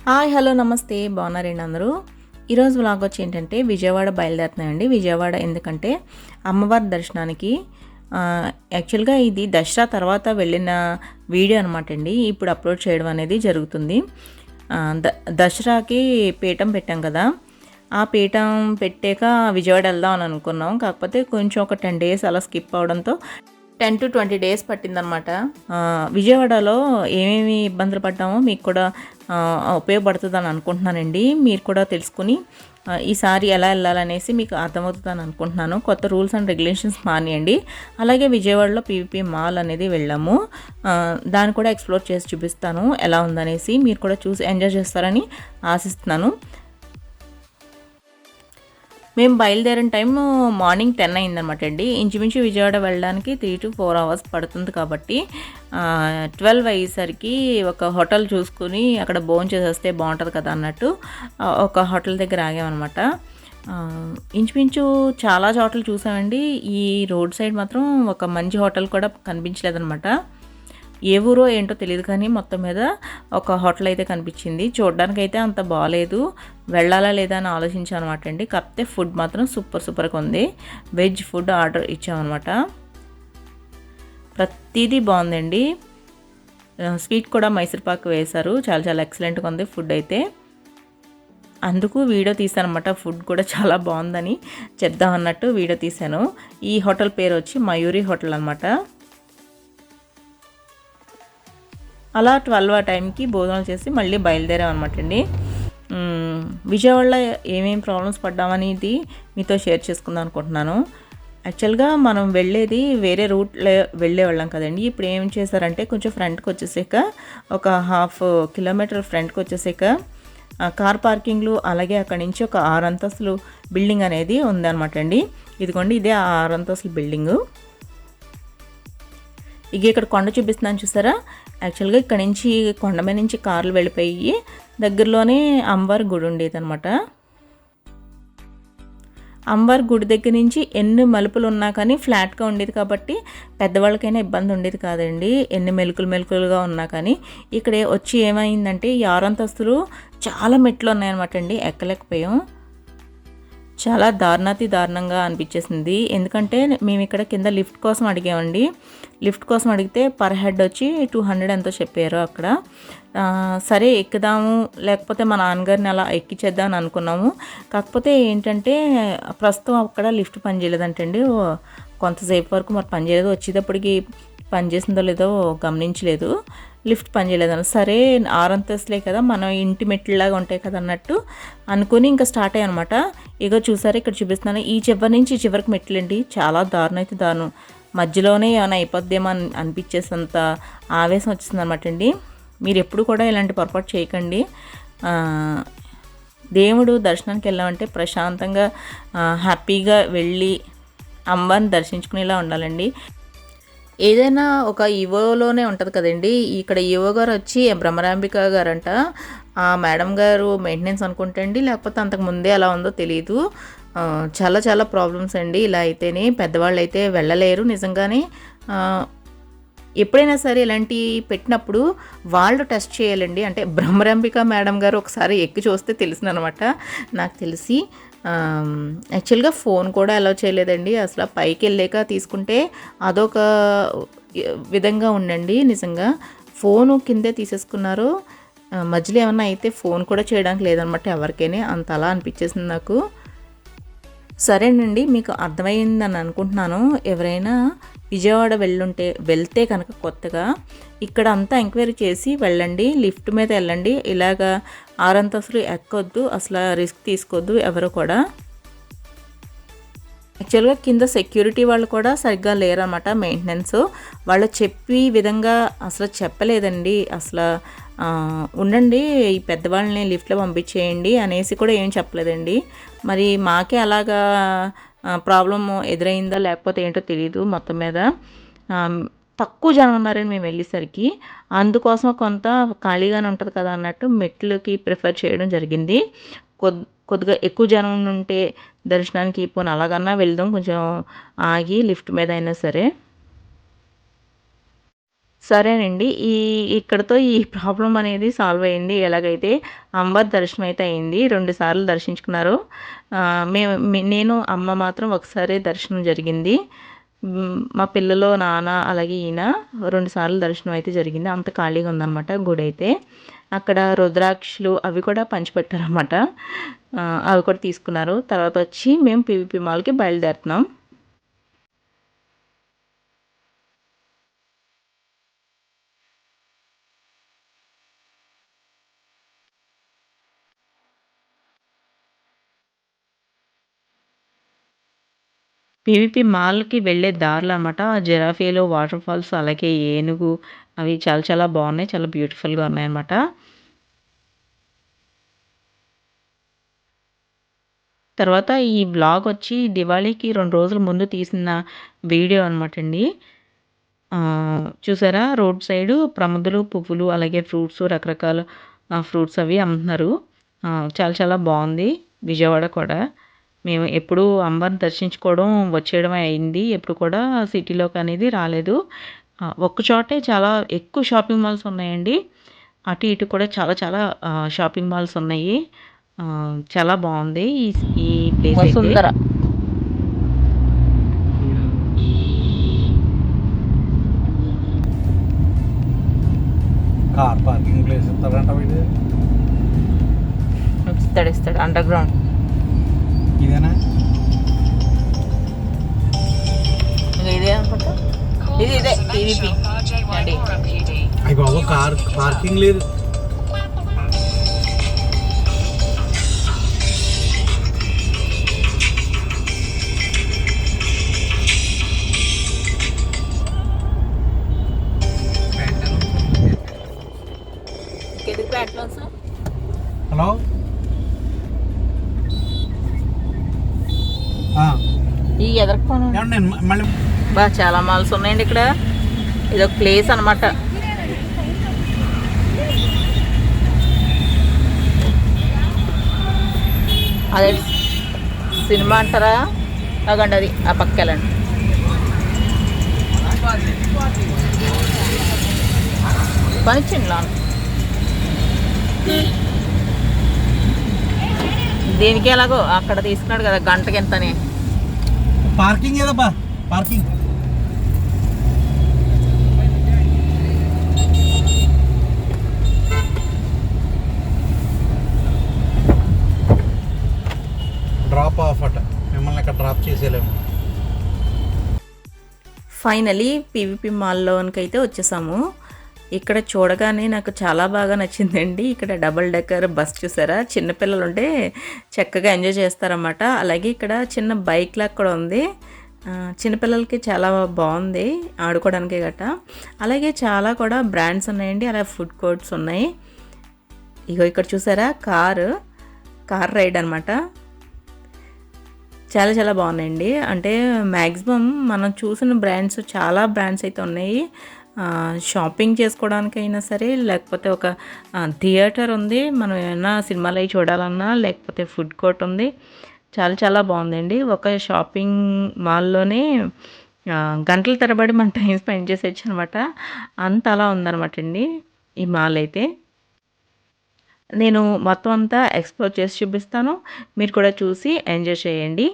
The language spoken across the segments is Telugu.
హాయ్ హలో నమస్తే బాగున్నారండి అందరూ. ఈరోజు వ్లాగ్ వచ్చి ఏంటంటే విజయవాడ బయలుదేరుతున్నాయండి. విజయవాడ ఎందుకంటే అమ్మవారి దర్శనానికి. యాక్చువల్గా ఇది దసరా తర్వాత వెళ్ళిన వీడియో అనమాట అండి. ఇప్పుడు అప్లోడ్ చేయడం అనేది జరుగుతుంది. దసరాకి పీఠం పెట్టాం కదా, ఆ పీఠం పెట్టాక విజయవాడ వెళ్దాం అని అనుకున్నాం. కాకపోతే కొంచెం ఒక 10 days అలా స్కిప్ అవడంతో 10 to 20 days పట్టిందనమాట. విజయవాడలో ఏమేమి ఇబ్బందులు పడ్డామో మీకు కూడా ఉపయోగపడుతుందని అనుకుంటున్నానండి. మీరు కూడా తెలుసుకుని ఈసారి ఎలా వెళ్ళాలనేసి మీకు అర్థమవుతుందని అనుకుంటున్నాను. కొత్త రూల్స్ అండ్ రెగ్యులేషన్స్ మానేయండి. అలాగే విజయవాడలో పీవీపీ మాల్ అనేది వెళ్ళాము. దాన్ని కూడా ఎక్స్ప్లోర్ చేసి చూపిస్తాను ఎలా ఉందనేసి. మీరు కూడా చూసి ఎంజాయ్ చేస్తారని ఆశిస్తున్నాను. మేము బయలుదేరిన టైం మార్నింగ్ 10 అయిందనమాట అండి. ఇంచుమించు విజయవాడ వెళ్ళడానికి 3 to 4 hours పడుతుంది కాబట్టి 12 అయ్యేసరికి ఒక హోటల్ చూసుకుని అక్కడ భోజనం చేసేస్తే బాగుంటుంది కదా అన్నట్టు ఒక హోటల్ దగ్గర ఆగామన్నమాట. ఇంచుమించు చాలా చోట్ల చూసామండి. ఈ రోడ్ సైడ్ మాత్రం ఒక మంచి హోటల్ కూడా కనిపించలేదన్నమాట. ఏ ఊరో ఏంటో తెలియదు కానీ మొత్తం మీద ఒక హోటల్ అయితే కనిపించింది. చూడడానికి అయితే అంత బాగాలేదు, వెళ్ళాలా లేదా అని ఆలోచించాను అనమాట అండి. కాకపోతే ఫుడ్ మాత్రం సూపర్గా ఉంది. వెజ్ ఫుడ్ ఆర్డర్ ఇచ్చామన్నమాట. ప్రతిదీ బాగుందండి. స్వీట్ కూడా మైసూర్పాక్ వేశారు. చాలా ఎక్సలెంట్గా ఉంది ఫుడ్ అయితే. అందుకు వీడియో తీశాను అనమాట. ఫుడ్ కూడా చాలా బాగుందని చెప్దాం అన్నట్టు వీడియో తీశాను. ఈ హోటల్ పేరు వచ్చి మయూరి హోటల్ అనమాట. అలా 12 ఆ టైంకి భోజనాలు చేసి మళ్ళీ బయలుదేరాం అనమాట అండి. విజయవాడలో ఏమేమి ప్రాబ్లమ్స్ పడ్డామనేది మీతో షేర్ చేసుకుందాం అనుకుంటున్నాను. యాక్చువల్గా మనం వెళ్ళేది వేరే రూట్లో వెళ్ళేవాళ్ళం కదండి. ఇప్పుడు ఏం చేశారంటే కొంచెం ఫ్రంట్కి వచ్చేసాక ఒక 1/2 kilometer ఫ్రంట్కి వచ్చేసాక కార్ పార్కింగ్లు, అలాగే అక్కడి నుంచి ఒక 6 అంతస్తులు బిల్డింగ్ అనేది ఉందన్నమాట అండి. ఇదిగోండి, ఇదే 6 అంతస్తుల బిల్డింగు. ఇక ఇక్కడ కొండ చూపిస్తున్నాను చూసారా. యాక్చువల్గా ఇక్కడ నుంచి కొండ మీద నుంచి కార్లు వెళ్ళిపోయి దగ్గరలోనే అమ్మవారి గుడి ఉండేది అనమాట. అమ్మవారి గుడి దగ్గర నుంచి ఎన్ని మలుపులు ఉన్నా కానీ ఫ్లాట్గా ఉండేది కాబట్టి పెద్దవాళ్ళకైనా ఇబ్బంది ఉండేది కాదండి. ఎన్ని మెలుకులుగా ఉన్నా కానీ. ఇక్కడ వచ్చి ఏమైందంటే ఈ 6 అంతస్తులు చాలా మెట్లు ఉన్నాయన్నమాట అండి. ఎక్కలేకపోయాం. చాలా దారుణంగా అనిపించేసింది. ఎందుకంటే మేము ఇక్కడ కింద లిఫ్ట్ కోసం అడిగామండి. లిఫ్ట్ కోసం అడిగితే పర్ హెడ్ వచ్చి 200 ఎంతో చెప్పారు అక్కడ. సరే ఎక్కుదాము, లేకపోతే మా నాన్నగారిని అలా ఎక్కించేద్దాం అని అనుకున్నాము. కాకపోతే ఏంటంటే ప్రస్తుతం అక్కడ లిఫ్ట్ పనిచేయలేదంటండి. కొంతసేపు వరకు మరి పనిచేయలేదు. వచ్చేటప్పటికి పనిచేసిందో లేదో గమనించలేదు. లిఫ్ట్ పనిచేయలేదన్న. సరే 6 అంతస్తులే కదా, మనం ఇంటి మెట్లలాగా ఉంటాయి కదా అన్నట్టు అనుకుని ఇంకా స్టార్ట్ అయ్యాయి అనమాట. ఇగో చూసారా, ఇక్కడ చూపిస్తున్నాను. ఈ చివరి నుంచి ఈ చివరికి మెట్లండి. చాలా దారుణం. మధ్యలోనే ఏమైనా అయిపోద్దేమో అనిపించేసంత ఆవేశం వచ్చింది అనమాట అండి. మీరు ఎప్పుడు కూడా ఇలాంటి పొరపాటు చేయకండి. దేవుడు దర్శనానికి వెళ్ళామంటే ప్రశాంతంగా హ్యాపీగా వెళ్ళి అమ్మవారిని దర్శించుకునేలా ఉండాలండి. ఏదైనా ఒక ఈవోలోనే ఉంటుంది కదండి. ఇక్కడ ఈవో గారు వచ్చి భ్రమరాంబిక గారంట. ఆ మేడం గారు మెయింటెనెన్స్ అనుకుంటా అండి, లేకపోతే అంతకు ముందే అలా ఉందో తెలియదు. చాలా ప్రాబ్లమ్స్ అండి. ఇలా అయితేనే పెద్దవాళ్ళు అయితే వెళ్ళలేరు నిజంగానే. ఎప్పుడైనా సరే ఇలాంటి పెట్టినప్పుడు వాళ్ళు టెస్ట్ చేయాలండి. అంటే భ్రమరాంబిక మేడం గారు ఒకసారి ఎక్కి చూస్తే తెలిసిందనమాట నాకు తెలిసి. యాక్చువల్గా ఫోన్ కూడా అలౌ చేయలేదండి. అసలు పైకి వెళ్ళాక తీసుకుంటే అదొక విధంగా ఉండండి. నిజంగా ఫోను కిందే తీసేసుకున్నారు. మధ్యలో ఏమన్నా అయితే ఫోన్ కూడా చేయడానికి లేదనమాట ఎవరికైనా. అంత అలా అనిపించేసింది నాకు. సరేనండి, మీకు అర్థమైందని అనుకుంటున్నాను. ఎవరైనా విజయవాడ వెళ్తే కనుక కొత్తగా ఇక్కడ అంతా ఎంక్వైరీ చేసి వెళ్ళండి. లిఫ్ట్ మీద వెళ్ళండి. ఇలాగా 6 అంతస్తులు ఎక్కొద్దు, అసలు రిస్క్ తీసుకోవద్దు ఎవరు కూడా. యాక్చువల్గా కింద సెక్యూరిటీ వాళ్ళు కూడా సరిగ్గా లేరన్నమాట. మెయింటెనెన్స్ వాళ్ళు చెప్పి విధంగా అసలు చెప్పలేదండి. అసలు ఉండండి, ఈ పెద్దవాళ్ళని లిఫ్ట్లో పంపించేయండి అనేసి కూడా ఏం చెప్పలేదండి. మరి మాకే అలాగా ప్రాబ్లం ఎదురైందా లేకపోతే ఏంటో తెలియదు. మొత్తం మీద తక్కువ జనం ఉన్నారని మేము వెళ్ళేసరికి అందుకోసం కొంత ఖాళీగానే ఉంటుంది కదా అన్నట్టు మెట్లకి ప్రిఫర్ చేయడం జరిగింది. కొద్దిగా ఎక్కువ జనం ఉంటే దర్శనానికి పోనీ అలాగన్నా వెళ్దాం కొంచెం ఆగి లిఫ్ట్ మీద అయినా సరే. సరేనండి. ఇక్కడితో ఈ ప్రాబ్లమ్ అనేది సాల్వ్ అయింది. ఎలాగైతే అమ్మవారి దర్శనం అయితే అయింది. 2 సార్లు దర్శించుకున్నారు. నేను, అమ్మ మాత్రం ఒకసారే దర్శనం జరిగింది. మా పిల్లలు, నాన్న అలాగే ఈయన 2 సార్లు దర్శనం అయితే జరిగింది. అంత ఖాళీగా ఉందనమాట గుడైతే. అక్కడ రుద్రాక్షలు అవి కూడా పంచిపెట్టారనమాట. అవి కూడా తీసుకున్నారు. తర్వాత వచ్చి మేము పీవీపీ మాల్‌కి బయలుదేరుతున్నాం. పీవీపీ మాల్‌కి వెళ్ళే దారిలో అనమాట జిరాఫీలు, వాటర్ ఫాల్స్ అలాగే ఏనుగు అవి చాలా చాలా బాగున్నాయి. చాలా బ్యూటిఫుల్‌గా ఉన్నాయన్నమాట. తర్వాత ఈ వ్లాగ్ వచ్చి దివాళీకి 2 రోజుల ముందు తీసిన వీడియో అనమాటండి. చూసారా రోడ్ సైడు ప్రమిదలు, పువ్వులు అలాగే ఫ్రూట్స్ రకరకాల ఫ్రూట్స్ అవి అమ్ముతున్నారు. చాలా చాలా బాగుంది విజయవాడ కూడా. మేము ఎప్పుడూ అమ్మవారిని దర్శించుకోవడం, వచ్చేయడమే అయింది. ఎప్పుడు కూడా సిటీలోకి అనేది రాలేదు. ఒక్క చోటే చాలా ఎక్కువ షాపింగ్ మాల్స్ ఉన్నాయండి. అటు ఇటు కూడా చాలా చాలా షాపింగ్ మాల్స్ ఉన్నాయి. చాలా బాగుంది ఈ ఈ ప్లేస్ అయితే. వసుంధర కార్ పార్కింగ్ ప్లేస్ ఇస్తారంట వీడు. ఇస్తాడు అండర్ గ్రౌండ్. ఇదేనా ఇదే అనుకుంటా. ఇదే టీవీపీ. అయ్యి బాబు కార్ పార్కింగ్ లేదు. హలో ఈ ఎదరకపోను మళ్ళీ చాలా మాల్స్ ఉన్నాయండి ఇక్కడ. ఇదొక ప్లేస్ అనమాట. అదే సినిమా అంటారా అగండి, అది ఆ పక్క వెళ్ళండి. పనిచ్చండి లాన్ దీనికి ఎలాగో అక్కడ తీసుకున్నాడు కదా గంటకి ఎంతని. పార్కింగ్ ఏదబ్బా పార్కింగ్. డ్రాప్ ఆఫ్ అట, మిమ్మల్ని అక్కడ డ్రాప్ చేసేలేము. ఫైనలీ పీవీపీ మాల్లోనికి అయితే వచ్చేసాము. ఇక్కడ చూడగానే నాకు చాలా బాగా నచ్చిందండి. ఇక్కడ డబుల్ డెక్కర్ బస్ చూసారా, చిన్నపిల్లలు ఉంటే చక్కగా ఎంజాయ్ చేస్తారన్నమాట. అలాగే ఇక్కడ చిన్న బైక్ లాగా కూడా ఉంది. చిన్నపిల్లలకి చాలా బాగుంది ఆడుకోవడానికి గట్ట. అలాగే చాలా కూడా బ్రాండ్స్ ఉన్నాయండి. అలా ఫుడ్ కోర్ట్స్ ఉన్నాయి. ఇగో ఇక్కడ చూసారా కార్ రైడ్ అనమాట. చాలా చాలా బాగున్నాయండి. అంటే మ్యాక్సిమం మనం చూసిన బ్రాండ్స్ చాలా బ్రాండ్స్ అయితే ఉన్నాయి. షాపింగ్ చేసుకోవడానికైనా సరే, లేకపోతే ఒక థియేటర్ ఉంది, మనం ఏమైనా సినిమాలు అవి చూడాలన్నా, లేకపోతే ఫుడ్ కోర్ట్ ఉంది. చాలా చాలా బాగుందండి. ఒక షాపింగ్ మాల్లోనే గంటల తరబడి మనం టైం స్పెండ్ చేసేయచ్చు అనమాట. అంత అలా ఉందన్నమాట అండి ఈ మాల్ అయితే. నేను మొత్తం అంతా ఎక్స్ప్లోర్ చేసి చూపిస్తాను, మీరు కూడా చూసి ఎంజాయ్ చేయండి.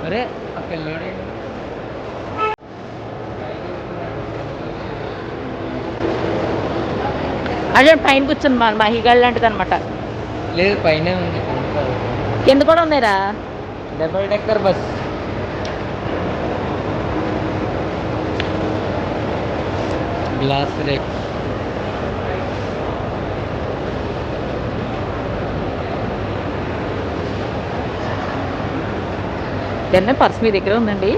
అరే ఆ పిల్లోడు అదే పైన కూర్చుంది మా మహిగాళ్ళు లాంటిది అనమాట. లేదు పైన ఉంది. కింద కూడా ఉన్నాయిరా. Double decker bus. Glass rake. ఎన్న పర్స్ మీ దగ్గర ఉందండి.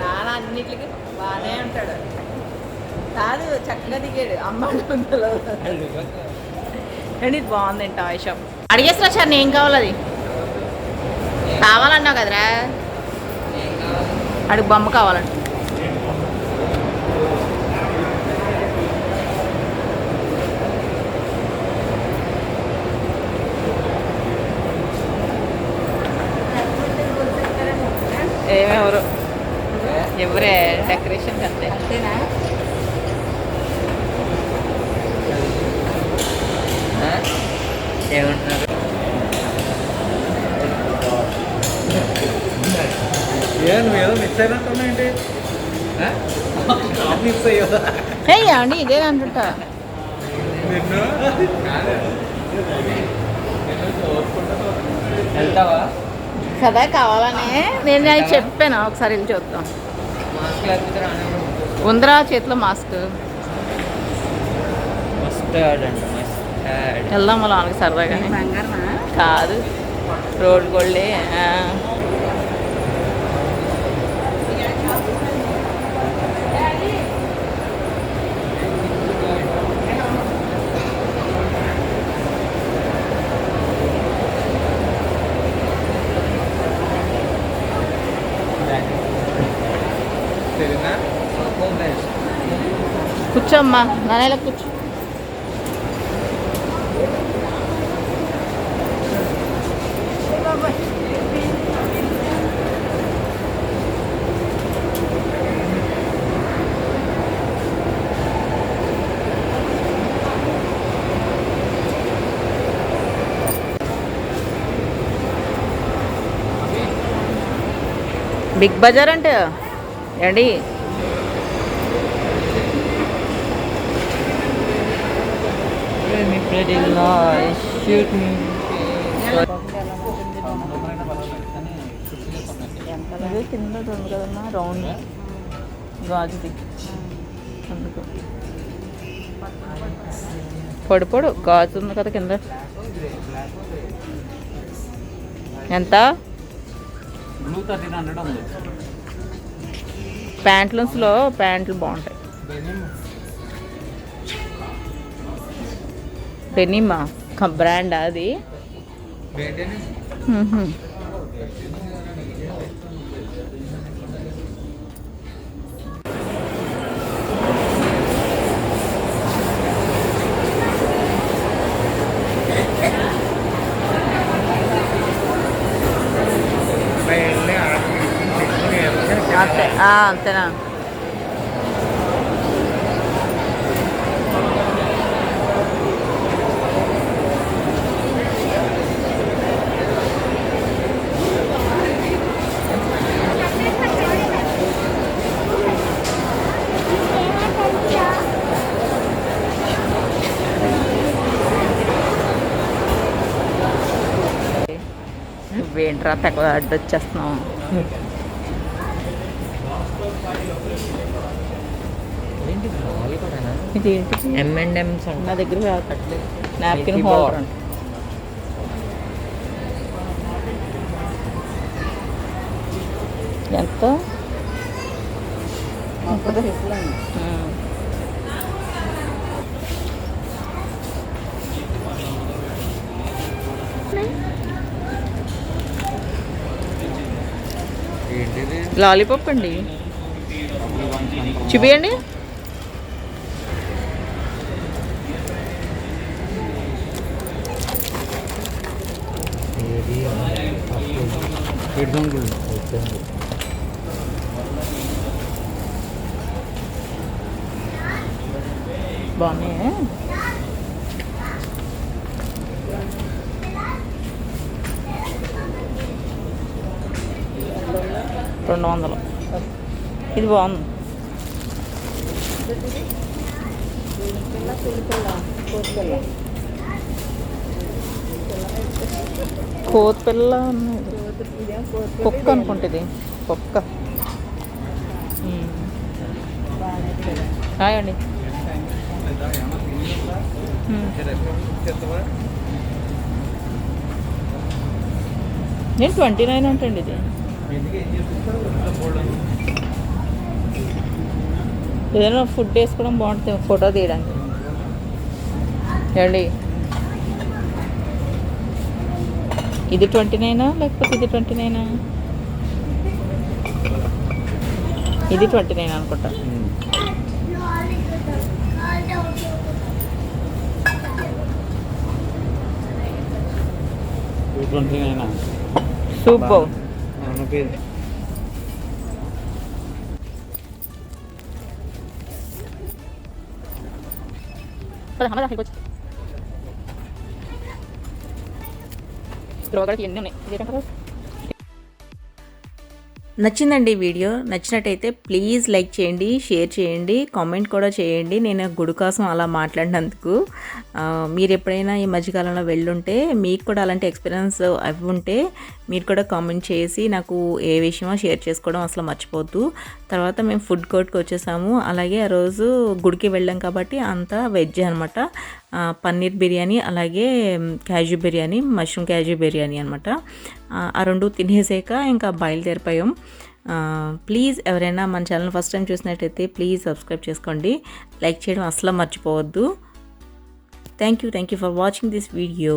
నాన్న అన్నిటికి బాగానే ఉంటాడు. కాదు చక్కగా దిగాడు అమ్మాయి అండి. ఇది బాగుంది టాయ్ షాప్. అడిగేసిన సార్ ఏం కావాలి? అది కావాలన్నావు కదరా. అడిగి బొమ్మ కావాలంట. ఏమెవరు ఎవరే డెకరేషన్ అంతే. అంతేనా? ఏమంటున్నారు? నువ్వేదో మిస్ అయినట్టున్నా ఏంటి? మిస్ అయ్యదా? అండి ఇదే అంటుంటా. వెళ్తావా కదా కావాలని నేను అది చెప్పాను. ఒకసారి వెళ్ళి చూద్దాం. ఉందరా చేతిలో మాస్క్. మస్టర్డ్ అండి, మస్టర్డ్. వెళ్దాం వాళ్ళ వాళ్ళకి సరదాగానే. కాదు రోడ్ గోల్డే. కూర్చోమ్మా నానేలా కూర్చో. బిగ్ బజార్ అంటే ఏండి? అదే కింద ఉంది కదమ్మా రౌండ్ గాజుది. అందుకు పొడి గాజు ఉంది కదా కింద. ఎంత? ప్యాంట్లూన్స్లో ప్యాంట్లు బాగుంటాయి. డెనిమా బ్రాండా అది? అంతే అంతేనా? నువ్వేంట్రా తక్కువ అడ్డొచ్చేస్తున్నావు. ఇది M&M's నా దగ్గర నాప్కిన్ హోల్డర్ అంట. ఎంత? లాలీపాప్ అండి, చూపియండి. బాగున్నాయి. $200. ఇది బాగుంది. కోతిపిల్ల ఉన్నది, కుక్క అనుకుంటుంది, కుక్క. హాయ్ అండి. నేను 29 అంటండి ఇది. ఏదైనా ఫుడ్ వేసుకోవడం బాగుంటుంది ఫోటో తీయడానికి. ఏమండి ఇది 29 లేకపోతే ఇది 29? ఇది 29 అనుకుంటా. సూపర్. నచ్చిందండి వీడియో. నచ్చినట్టయితే ప్లీజ్ లైక్ చేయండి, షేర్ చేయండి, కామెంట్ కూడా చేయండి. నేను గుడి కోసం అలా మాట్లాడినందుకు. మీరు ఎప్పుడైనా ఈ మధ్యకాలంలో వెళ్ళుంటే మీకు కూడా అలాంటి ఎక్స్పీరియన్స్ అవి ఉంటే మీరు కూడా కామెంట్ చేసి నాకు ఏ విషయమో షేర్ చేసుకోవడం అసలు మర్చిపోద్దు. తర్వాత మేము ఫుడ్ కోర్ట్కి వచ్చేసాము. అలాగే ఆ రోజు గుడికి వెళ్ళాం కాబట్టి అంతా వెజ్ అనమాట. పన్నీర్ బిర్యానీ, అలాగే క్యాజు బిర్యానీ, మష్రూమ్ క్యాజు బిర్యానీ అనమాట. ఆ రెండు తినేసాక ఇంకా బయలుదేరిపోయాం. ప్లీజ్ ఎవరైనా మన ఛానల్ ఫస్ట్ టైం చూసినట్టయితే ప్లీజ్ సబ్స్క్రైబ్ చేసుకోండి, లైక్ చేయడం అసలు మర్చిపోవద్దు. Thank you for watching this video.